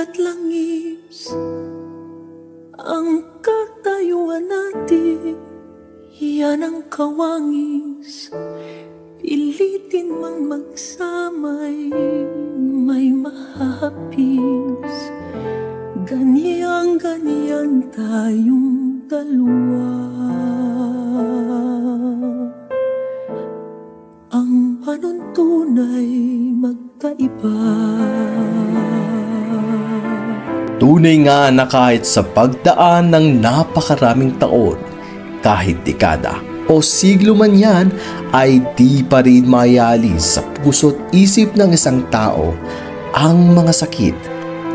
at langis ang katayuan natin. Yan ang kawangis, pilitin mang magsamay, may mahahapis. Ganyan tayong dalawa. Ang panuntunay magkaiba. Tunay nga na kahit sa pagdaan ng napakaraming taon, kahit dekada o siglo man yan, ay di pa rin mayalis sa puso't isip ng isang tao ang mga sakit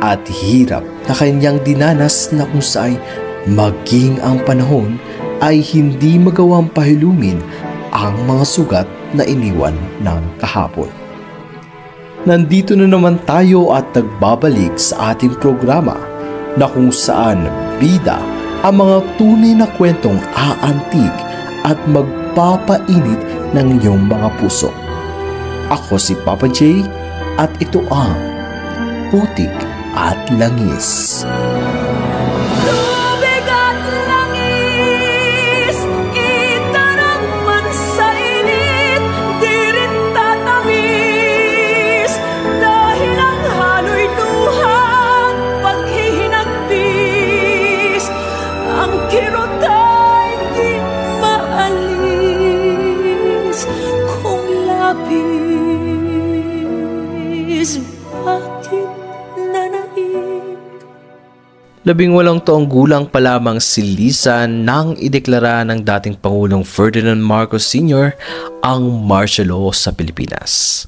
at hirap na kanyang dinanas, na kung saan maging ang panahon ay hindi magawang pahilumin ang mga sugat na iniwan ng kahapon. Nandito na naman tayo at nagbabalik sa ating programa na kung saan bida ang mga tunay na kwentong aantig at magpapainit ng inyong mga puso. Ako si Papa J at ito ang Putik at Langis. Labing-walong taong gulang pa lamang si Liza nang ideklara ng dating Pangulong Ferdinand Marcos Sr. ang martial law sa Pilipinas.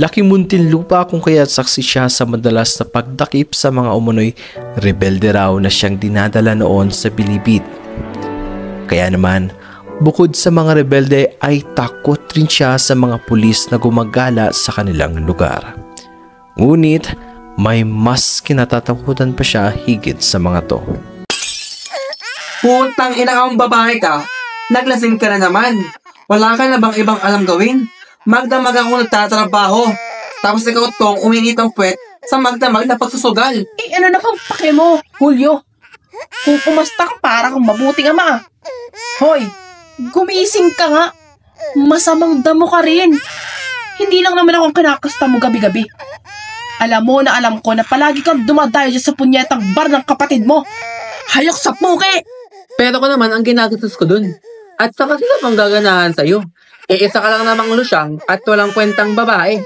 Laking muntinlupa kung kaya't saksi siya sa madalas na pagdakip sa mga umunoy rebelde raw na siyang dinadala noon sa Bilibid. Kaya naman, bukod sa mga rebelde ay takot rin siya sa mga pulis na gumagala sa kanilang lugar. Ngunit, may mas kinatatakutan pa siya higit sa mga to. Putang ina kang babae ka, naglasing ka na naman. Wala ka na bang ibang alam gawin? Magdamag ako nagtatrabaho. Tapos ikaw tong uminit ang puwet sa magdamag na pagsusugal. Ano na pang pake mo, Julio? Kung umasta ka para kang mabuting ama. Hoy, gumising ka nga. Masamang damo ka rin. Hindi lang naman akong kinakasta mo gabi-gabi. Alam mo na alam ko na palagi kang dumadayo dyan sa punyetang bar ng kapatid mo. Hayok sa puke! Pero ko naman ang ginagastos ko dun. At saka sila pang gaganahan sa'yo. Isa ka lang namang lusyang at walang kwentang babae.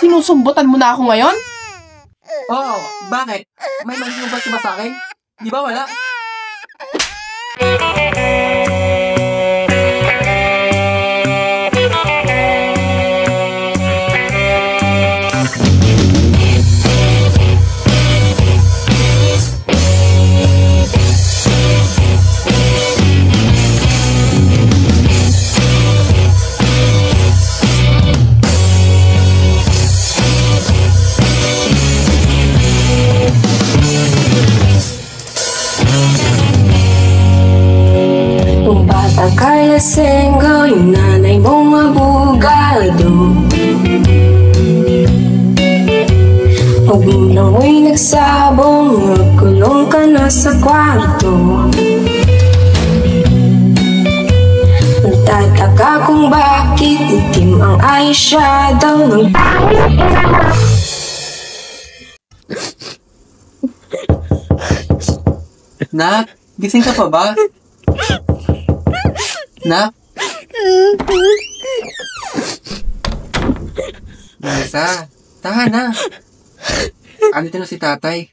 Sinusumbutan mo na ako ngayon? Oo, bakit? May masinubad ka ba sa akin? Di ba wala? Akala senggo yung nanay mong abogado. Huwag mo nang mo'y nagsabong, magkulong ka na sa kwarto. Nagtataka kung bakit itim ang eyeshadow ng Nak, gising ka pa ba? Nak? Liza, tahan na. Andito na si tatay.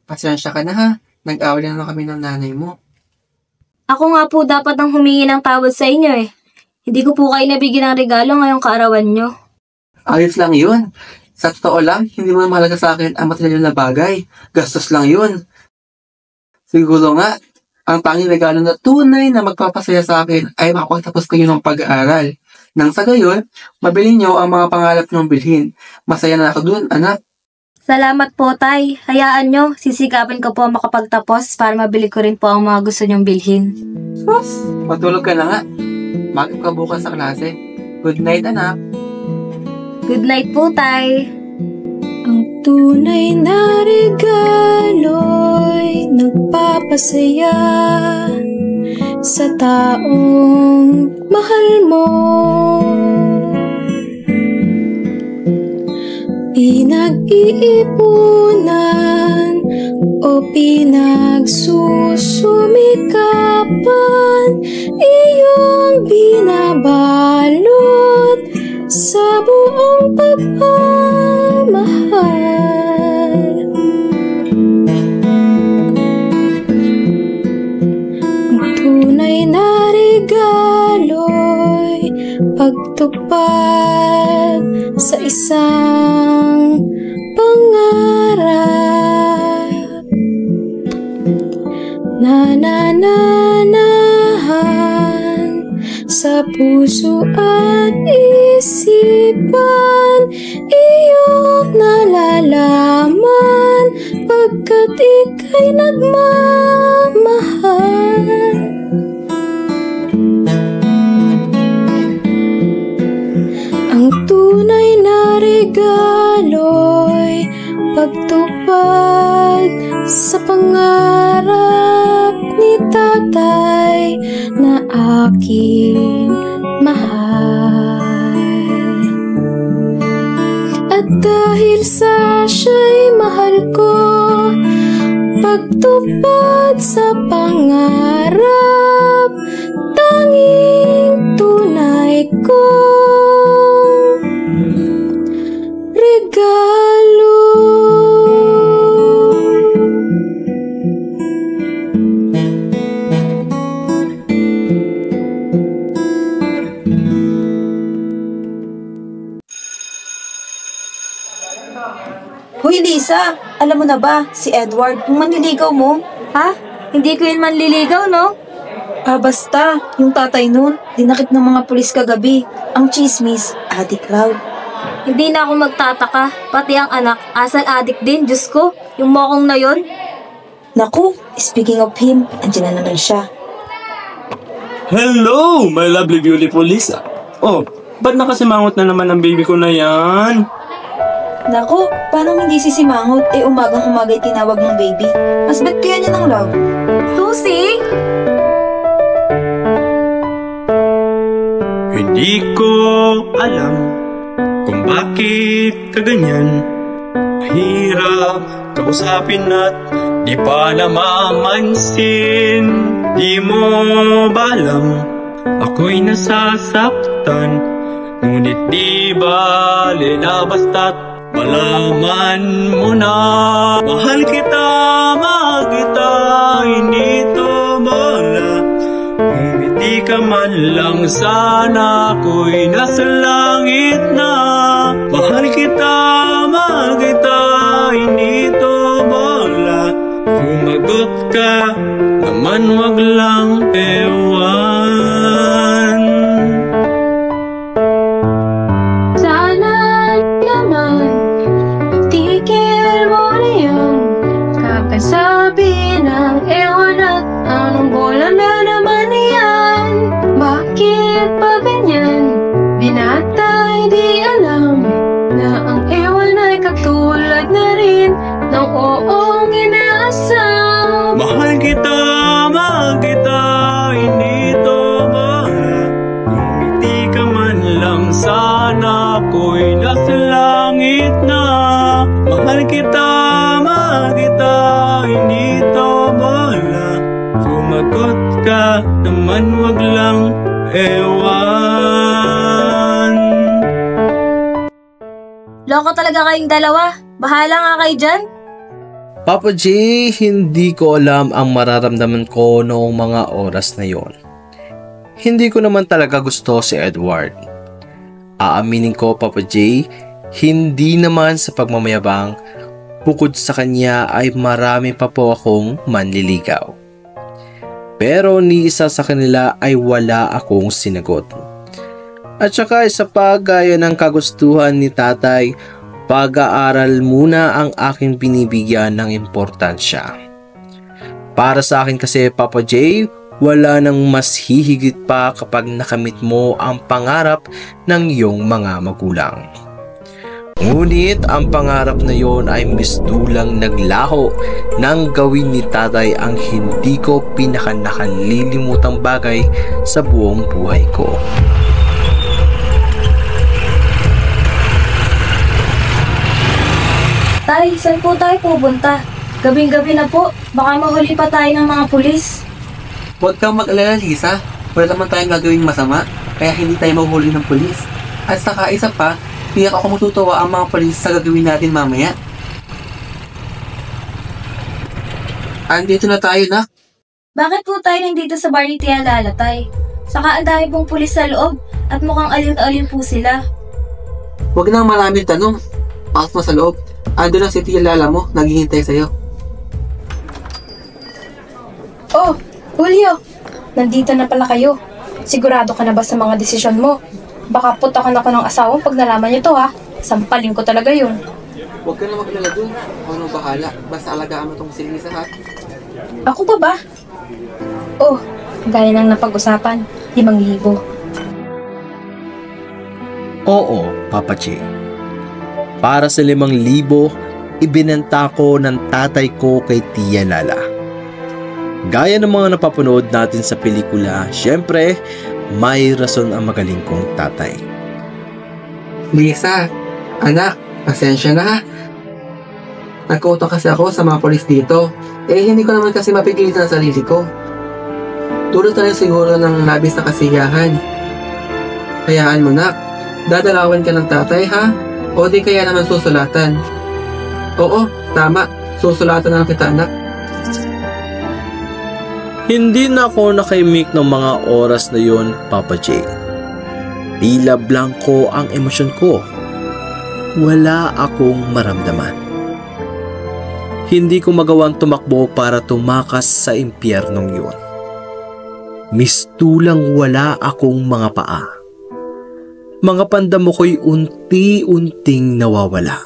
Pasensya ka na ha. Nag-awal na kami ng nanay mo. Ako nga po dapat ang humingi ng tawad sa inyo eh. Hindi ko po kayo nabigyan ng regalo ngayong kaarawan nyo. Ayos lang yun. Sa totoo lang, hindi mo mahalaga sa akin ang material na bagay. Gastos lang yun. Siguro nga, ang tanging regalo na tunay na magpapasaya sa akin ay makapagtapos kayo ng pag-aaral. Nang sa gayon, mabili nyo ang mga pangarap nyong bilhin. Masaya na ako dun, anak. Salamat po, Tay. Hayaan nyo, sisikapin ko po makapagtapos para mabili ko rin po ang mga gusto nyong bilhin. Sus, matulog ka na nga. Bakit ka bukas sa klase? Good night, anak. Good night po, Tay. Ang tunay na regalo'y nagpapasaya sa taong mahal mo. Pinag-iipunan o pinagsusumikapan, iyong binabalot sa buong pagmamahal. Ang tunay na regalo'y pagtupad sa isang pangarap. Nananahan sa puso at isipan, iyong nalalaman pagkat ika'y nagmamahal. Ang tunay na regalo'y pagtupad sa pangarap ni tatay na aking mahal. At dahil sa siya'y mahal ko, pagtupad sa pangarap, tanging tunay kong regalo. Hoy Lisa, alam mo na ba, si Edward, yung manliligaw mo? Ha? Hindi ko yun manliligaw, no? Basta, yung tatay nun, dinakip ng mga pulis kagabi. Ang chismis, adik raw. Hindi na ako magtataka. Pati ang anak, asal adik din, Diyos ko. Yung mokong na yon. Naku, speaking of him, andyan na naman siya. Hello, my lovely beautiful Lisa. Oh, ba't nakasimangot na naman ang baby ko na yan? Naku, paano hindi sisimangot? Umagang-umaga'y tinawag ng baby. Mas bet kaya niya ng love. Susie? Hindi ko alam kung bakit kaganyan. Mahirap kausapin at di pa namamansin. Di mo ba alam ako'y nasasaktan? Ngunit di bale na basta't malaman mo na mahal kita, mahal kita, hindi to bola. Ngumiti ka man lang, sana ako'y nasa langit na. Mahal kita, hindi to bola. Sumagot ka naman, wag lang ewan. Sana naman tigil mo na yung kakasabi ng ewan at anong bola na naman yan. Bakit pa ganyan? Binatay di alam na ang ewan ay katulad na rin ng oong inaasam. Mahal kita, hindi to bola. Ngumiti ka man lang, sana ako'y nasa langit na. Mahal kita, hindi to bola. Sumagot ka naman, wag lang ewan. Loko talaga kayong dalawa. Bahala nga kayo dyan. Papa J, hindi ko alam ang mararamdaman ko noong mga oras na yon. Hindi ko naman talaga gusto si Edward. Aaminin ko, Papa J, hindi naman sa pagmamayabang, bukod sa kanya ay marami pa po akong manliligaw. Pero ni isa sa kanila ay wala akong sinagot. At saka isa pa, gaya ng kagustuhan ni tatay, pag-aaral muna ang aking binibigyan ng importansya. Para sa akin kasi, Papa J, wala nang mas hihigit pa kapag nakamit mo ang pangarap ng iyong mga magulang. Ngunit ang pangarap na yon ay mistulang naglaho nang gawin ni tatay ang hindi ko pinakanakalilimutan bagay sa buong buhay ko. Tay, saan po tayo pupunta? Gabing-gabi na po. Baka mahuli pa tayo ng mga pulis. Huwag kang mag-alala, Lisa. Wala naman tayong gagawing masama, kaya hindi tayo mahuhuli ng pulis. At saka isa pa, tiyak ako matutuwa ang mga pulis sa gagawin natin mamaya. Andito na tayo, nak. Bakit po tayo nandito sa bar ni Tia Lala, Tay? Saka ang dami pong pulis sa loob at mukhang aliw-aliw po sila. Huwag nang maraming tanong. Pasok mo sa loob. Ando na si Tia Lala mo, naghihintay sa'yo. Oh, Julio! Nandito na pala kayo. Sigurado ka na ba sa mga desisyon mo? Baka putakan ako ng asawa pag nalaman niyo to, ha? Sampalin ko talaga yun. Huwag ka na mag-alala dun. Ako nang bahala. Basta alagaan mo tong si Lisa, ha? Ako pa ba? Oh, gaya ng napag-usapan. 5,000. Oo, Papa Che. Para sa 5,000, ibinenta ko ng tatay ko kay Tia Lala. Gaya ng mga napapanood natin sa pelikula, syempre, may rason ang magaling kong tatay. Lisa, anak, pasensya na, ha? Nagkautang kasi ako sa mga polis dito. Hindi ko naman kasi mapigilan ang sarili ko. Tulad na rin siguro ng labis na kasiyahan. Hayaan mo, nak. Dadalawin ka ng tatay, ha? O di kaya naman susulatan? Oo, tama. Susulatan na kita, anak. Hindi na ako nakaimik ng mga oras na yon, Papa J. Tila blanco ang emosyon ko. Wala akong maramdaman. Hindi ko magawang tumakbo para tumakas sa impyernong yun. Mistulang wala akong mga paa. Mga pandamo ko'y unti-unting nawawala.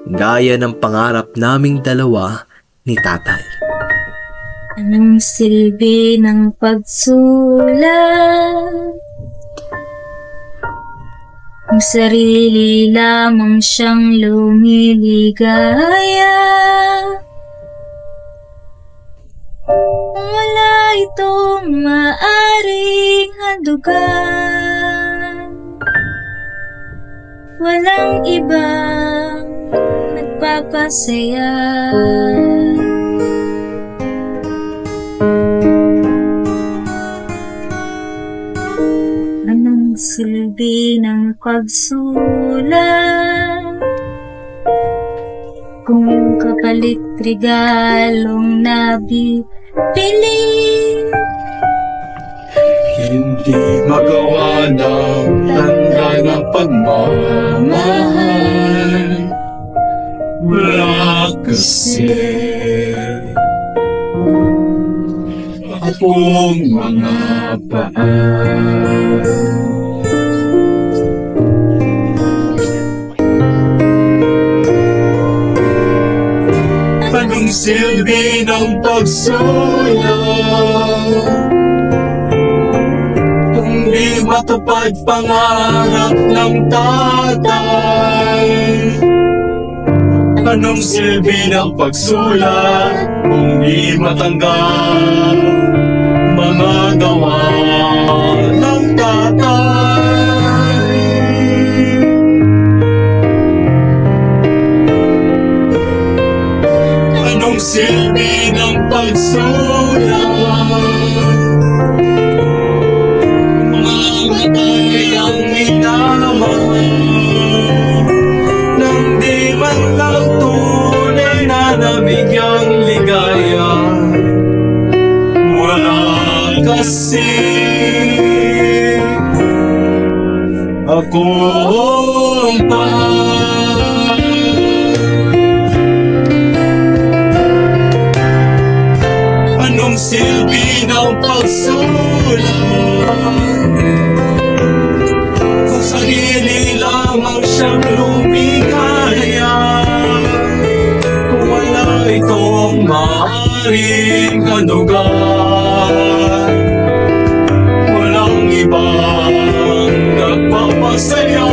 Gaya ng pangarap naming dalawa ni tatay. Anong silbi ng pagsulat? Ang sarili lamang siyang lumiligaya. Wala itong maaring handugan. Walang ibang nagpapasaya. Anong silbi ng pagsulat? Kung yung kapalit regalong nabibili. Hindi magawa ng tanda ng pagmamahal. Wala kasi akong mga paan. Anong silbi ng pagsulat? Kung di matupad pangarap ng tatay. Anong silbi ng pagsulat? Kung di matanggap mga gawa ng tatay. Anong silbi ng pagsulat? Mamatay ang minamahal nang di man lang tunay na nabigyang ligaya. Wala kasi akong paan. Anong silbi ng pagsulat? Kung sarili lamang siyang lumigaya. Kung wala itong maaaring hanugan. Walang ibang nagpapasaya.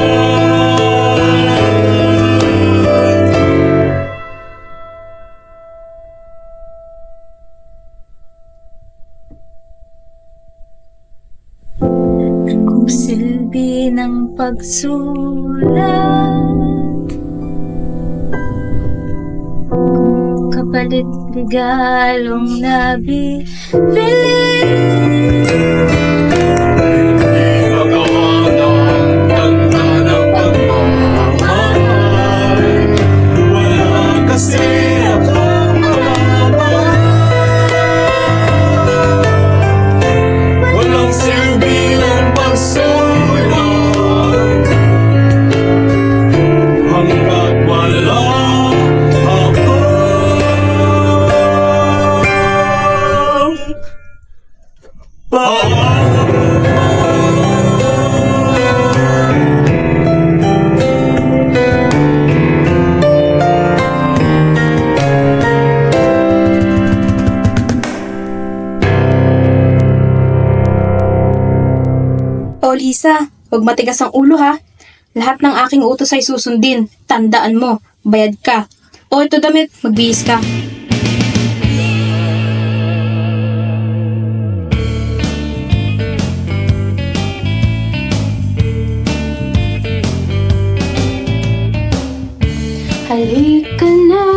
silbi ng pagsulat, kung kapalit regalong nabibili. O Lisa, huwag matigas ang ulo ha. Lahat ng aking utos ay susundin. Tandaan mo, bayad ka. O ito damit, magbihis ka. Halika na,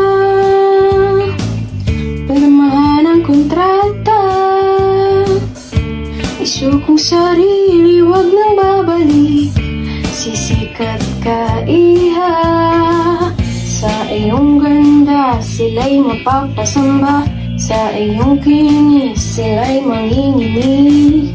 pirmahan ang kontrata. Isukong sarili, wag nang babalik. Sisikat ka, iha. Sa iyong ganda, sila'y mapapasamba. Sa iyong kinis, sila'y manginginig.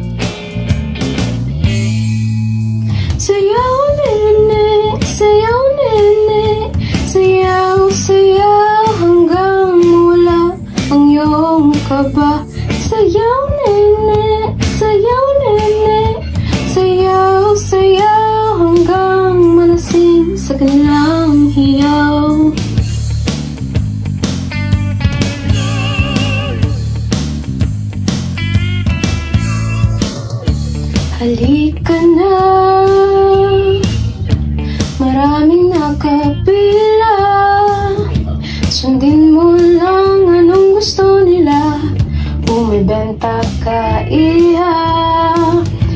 Sayaw, nene, sayaw, nene. Sayaw, sayaw, hanggang mawala ang iyong kaba. Sayaw, nene, sayaw, nene. Sayaw, sayaw, hanggang malasing sa kanilang hiyaw. Halika na, maraming nakapila. Sundin mo lang anong gusto nila. Bumibenta ka, iha.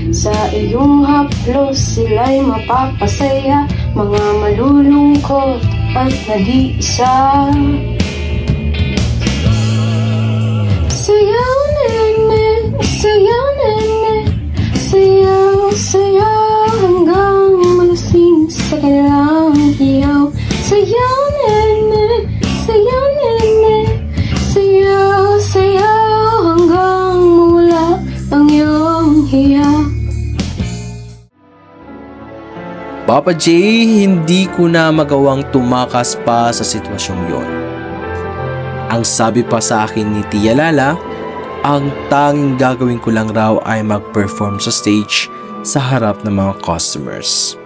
Sa iyong haplos sila'y mapapasaya. Mga malulungkot at nag-iisa. Sayaw, nene, sayaw, nene. Sayaw, sayaw, hanggang malasing sa kanilang hiyaw. Sayaw, nene, sayaw, nene. Sayaw, sayaw, hanggang mawala ang iyong hiyaw. Papa J, hindi ko na magawang tumakas pa sa sitwasyong yon. Ang sabi pa sa akin ni Tia Lala, ang tanging gagawin ko lang raw ay mag-perform sa stage sa harap ng mga customers.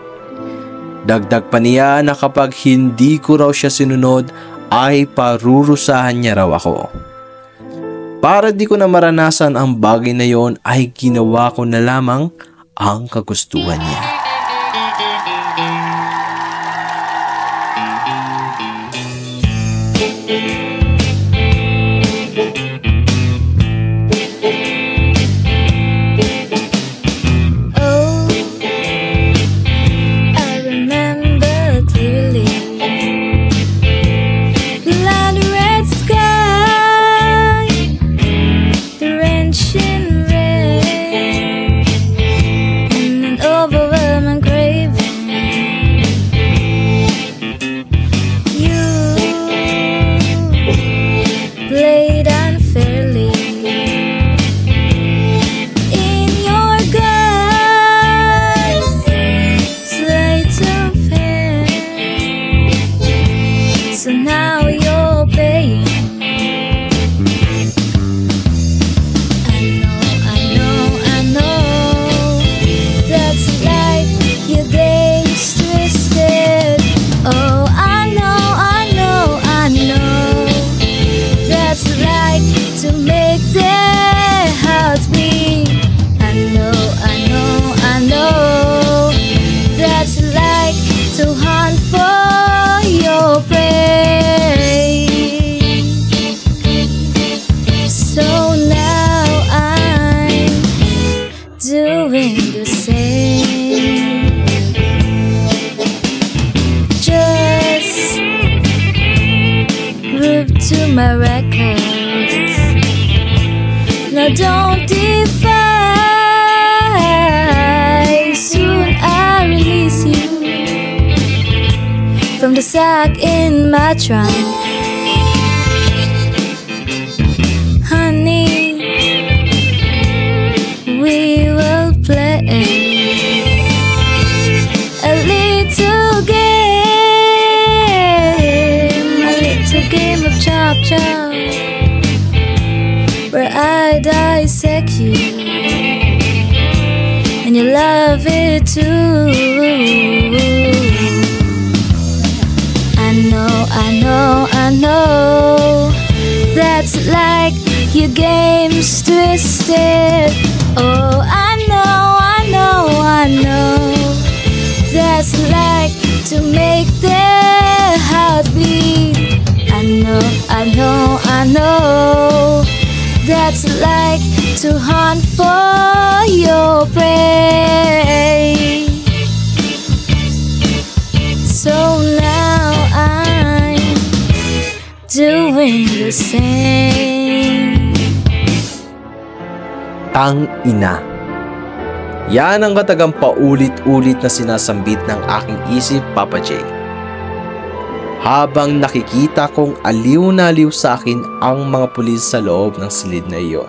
Dagdag pa niya na kapag hindi ko raw siya sinunod ay parurusahan niya raw ako. Para di ko na maranasan ang bagay na yon ay ginawa ko na lamang ang kagustuhan niya. Over patron. Honey, we will play a little game of chop chop, where I dissect you and you love it too. I know that's like your game's twisted. Oh, I know that's like to make their heart bleed. I know that's like to hunt for your prey. So now I'm doing the same. Ang ina. Yan ang katagang paulit-ulit na sinasambit ng aking isip, Papa J. Habang nakikita kong aliw na aliw sa akin ang mga pulis sa loob ng silid na iyon.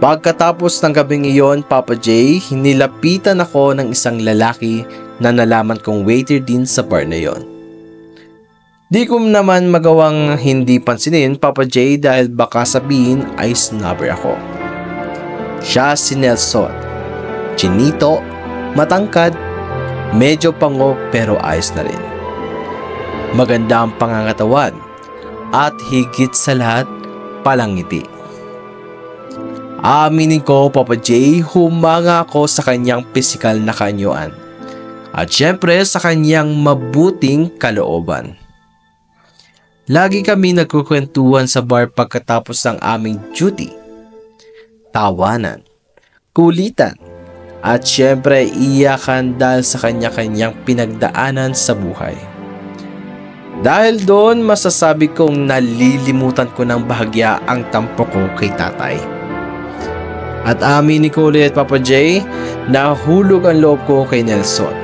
Pagkatapos ng gabing iyon, Papa J, hinilapitan ako ng isang lalaki na nalaman kong waiter din sa bar na iyon. Di ko naman magawang hindi pansinin, Papa J, dahil baka sabihin ay snobber ako. Siya si Nelson. Chinito, matangkad, medyo pango pero ayos na rin. Maganda ang pangangatawan at higit sa lahat, palangiti. Aminin ko, Papa J, humanga ako sa kanyang pisikal na kaanyuan at syempre sa kanyang mabuting kalooban. Lagi kami nagkukwentuhan sa bar pagkatapos ng aming duty. Tawanan, kulitan, at syempre iyakan dahil sa kanya-kanyang pinagdaanan sa buhay. Dahil doon, masasabi kong nalilimutan ko ng bahagya ang tampo ko kay tatay. At amin ni Kulit, Papa J, nahulog ang loob ko kay Nelson.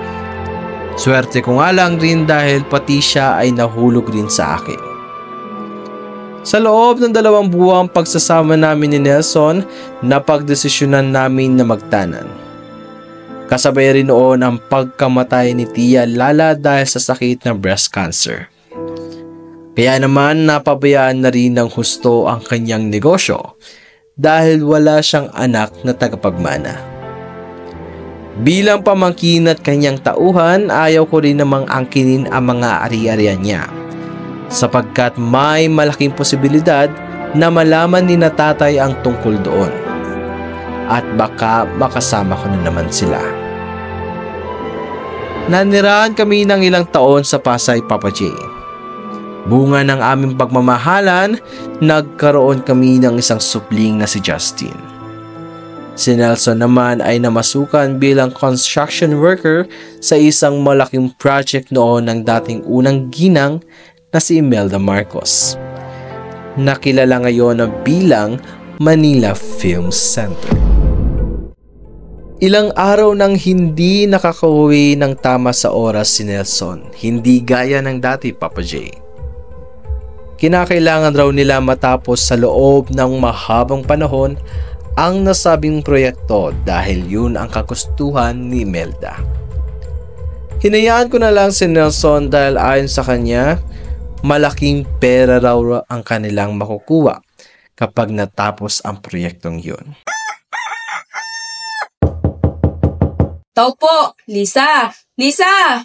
Swerte ko nga lang rin dahil pati siya ay nahulog rin sa akin. Sa loob ng 2 buwang pagsasama namin ni Nelson, napagdesisyonan namin na magtanan. Kasabay rin noon ang pagkamatay ni Tia Lala dahil sa sakit ng breast cancer. Kaya naman napabayaan na rin ng husto ang kanyang negosyo dahil wala siyang anak na tagapagmana. Bilang pamangkin at kanyang tauhan, ayaw ko rin namang angkinin ang mga ari-arian niya sapagkat may malaking posibilidad na malaman ni na tatay ang tungkol doon at baka makasama ko na naman sila. Nanirahan kami ng ilang taon sa Pasay, Papa J. Bunga ng aming pagmamahalan, nagkaroon kami ng isang supling na si Justin. Si Nelson naman ay namasukan bilang construction worker sa isang malaking project noon ng dating unang ginang na si Imelda Marcos. Nakilala ngayon na bilang Manila Film Center. Ilang araw nang hindi nakakauwi ng tama sa oras si Nelson, hindi gaya ng dati, Papa J. Kinakailangan raw nila matapos sa loob ng mahabang panahon ang nasabing proyekto dahil yun ang kagustuhan ni Imelda. Hinayaan ko na lang si Nelson dahil ayon sa kanya, malaking pera raw ang kanilang makukuha kapag natapos ang proyektong yun. Tao po! Lisa! Lisa!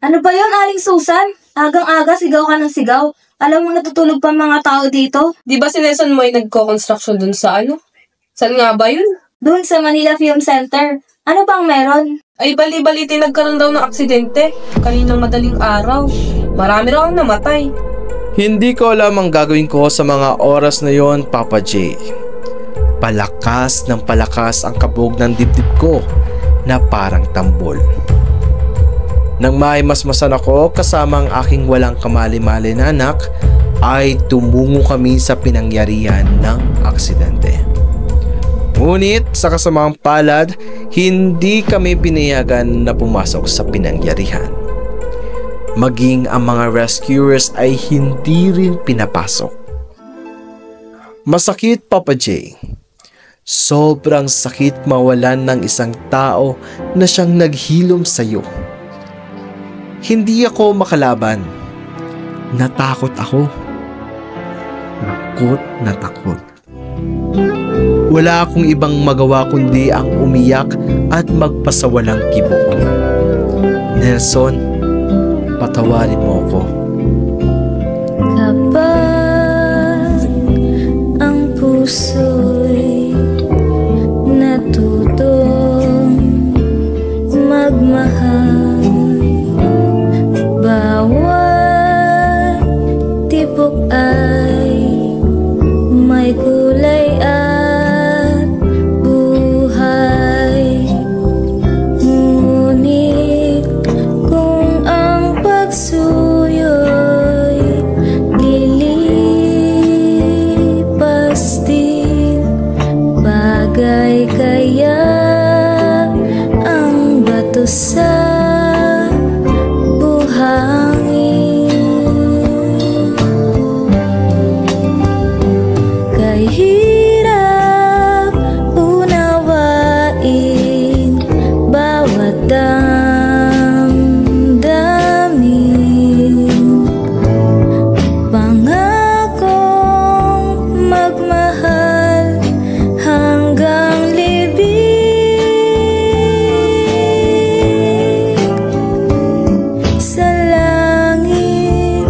Ano ba yun, Aling Susan? Agang-aga, sigaw ka ng sigaw. Alam mo natutulog pa mga tao dito? Di ba si Nelson mo ay nagko-construction dun sa ano? Saan nga ba yun? Doon sa Manila Film Center. Ano bang meron? Ay bali-baliti nagkaroon daw ng aksidente. Kaninang madaling araw. Marami raw ang namatay. Hindi ko alam ang gagawin ko sa mga oras na yon, Papa J. Palakas ng palakas ang kabog ng dibdib ko na parang tambol. Nang maimasmasan ako kasama ang aking walang kamali-mali na anak, ay tumungo kami sa pinangyarihan ng aksidente. Ngunit sa kasamaang palad, hindi kami pinayagan na pumasok sa pinangyarihan. Maging ang mga rescuers ay hindi rin pinapasok. Masakit, Papa J. Sobrang sakit mawalan ng isang tao na siyang naghilom sa iyo. Hindi ako makalaban. Natakot ako. Takot na takot. Wala akong ibang magawa kundi ang umiyak at magpasawalang kibok. Nelson, patawarin mo ako. Kapag ang puso'y natutong magmahal, bawat tibok ay may kulay at buhay. Ngunit kung ang pagsuyo'y lilipas din, bagay kaya ang bato sa buhangin. Kay hirap unawain bawat damdamin, pangakong magmahal hanggang libing. Sa langit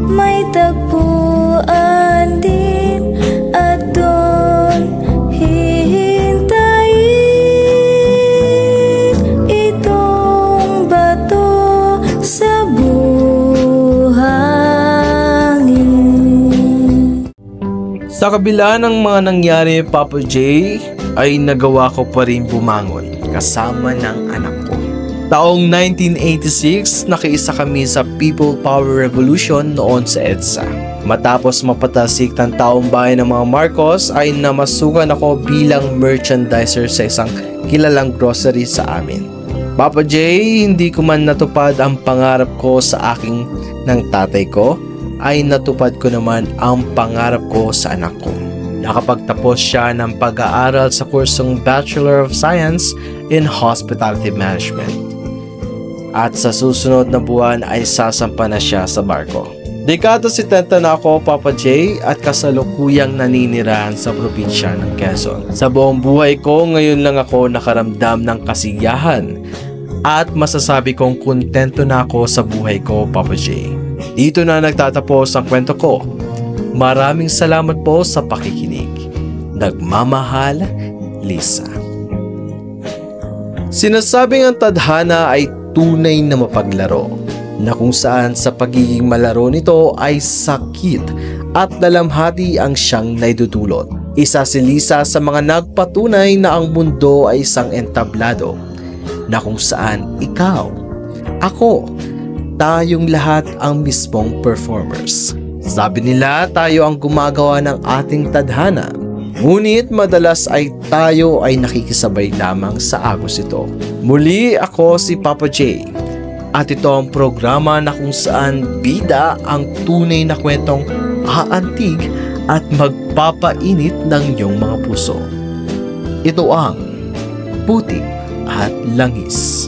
may tagpuan din at doon hihintayin itong bato sa buhangin. Sa kabila ng mga nangyari, Papa J, ay nagawa ko pa rin bumangon kasama ng anak ko. Taong 1986, nakiisa kami sa People Power Revolution noon sa EDSA. Matapos mapatasik ng taong bayan ng mga Marcos, ay namasukan ako bilang merchandiser sa isang kilalang grocery sa amin. Papa J, hindi ko man natupad ang pangarap ko sa aking ng tatay ko, ay natupad ko naman ang pangarap ko sa anak ko. Nakapagtapos siya ng pag-aaral sa kursong Bachelor of Science in Hospitality Management. At sa susunod na buwan ay sasampa na siya sa barko. Dekada 70 na ako, Papa J, at kasalukuyang naninirahan sa probinsya ng Quezon. Sa buong buhay ko, ngayon lang ako nakaramdam ng kasiyahan at masasabi kong kontento na ako sa buhay ko, Papa J. Dito na nagtatapos ang kwento ko. Maraming salamat po sa pakikinig. Nagmamahal, Lisa. Sinasabing ang tadhana ay tunay na mapaglaro, na kung saan sa pagiging malaro nito ay sakit at dalamhati ang siyang naidudulot. Isa si Lisa sa mga nagpatunay na ang mundo ay isang entablado, na kung saan ikaw, ako, tayong lahat ang mismong performers. Sabi nila tayo ang gumagawa ng ating tadhana, ngunit madalas ay tayo ay nakikisabay lamang sa agos ito. Muli, ako si Papa J, at ito ang programa na kung saan bida ang tunay na kwentong aantig at magpapainit ng iyong mga puso. Ito ang Putik at Langis.